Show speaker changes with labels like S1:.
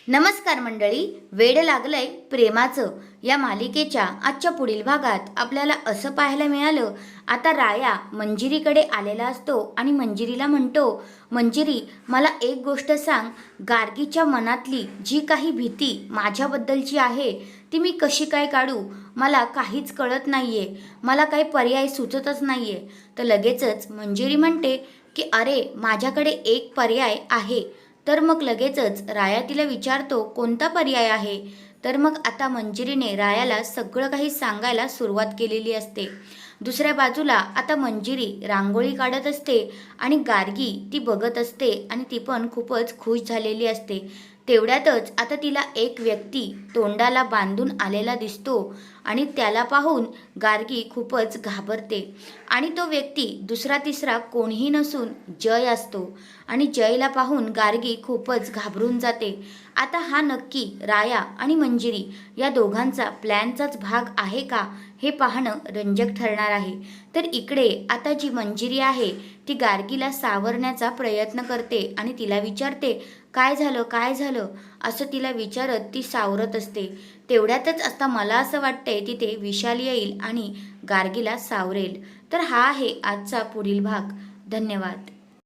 S1: नमस्कार मंडळी, वेड लागलंय प्रेमाचं या मालिकेच्या आजच्या पुढील भागात आपल्याला असं पाहायला मिळालं. आता राया मंजिरीकडे आलेला असतो आणि मंजिरीला म्हणतो, मंजिरी मला एक गोष्ट सांग, गार्गीच्या मनातली जी काही भीती माझ्याबद्दलची आहे ती मी कशी काय काढू, मला काहीच कळत नाहीये, मला काही पर्याय सुचतच नाहीये. तर लगेचच मंजिरी म्हणते की अरे माझ्याकडे एक पर्याय आहे. तर मग लगेचच राया तिला विचारतो कोणता पर्याय आहे. तर मग आता मंजिरीने रायाला सगळं काही सांगायला सुरुवात केलेली असते. दुसऱ्या बाजूला आता मंजिरी रांगोळी काढत असते आणि गार्गी ती बघत असते आणि ती पण खूपच खुश झालेली असते. तेवढ्यातच आता तिला एक व्यक्ती तोंडाला बांधून आलेला दिसतो आणि त्याला पाहून गार्गी खूपच घाबरते. आणि तो व्यक्ती दुसरा तिसरा कोणीही नसून जय असतो आणि जयला पाहून गार्गी खूपच घाबरून जाते. आता हा नक्की राया आणि मंजिरी या दोघांचा प्लॅनचाच भाग आहे का, हे पाहणं रंजक ठरणार आहे. तर इकडे आता जी मंजिरी आहे ती गार्गीला सावरण्याचा प्रयत्न करते आणि तिला विचारते काय झालं काय झालं असं तिला विचारत ती सावरत असते. तेवढ्यातच आता मला असं वाटतंय तिथे विशाल येईल आणि गार्गीला सावरेल. तर हा आहे आजचा पुढील भाग. धन्यवाद.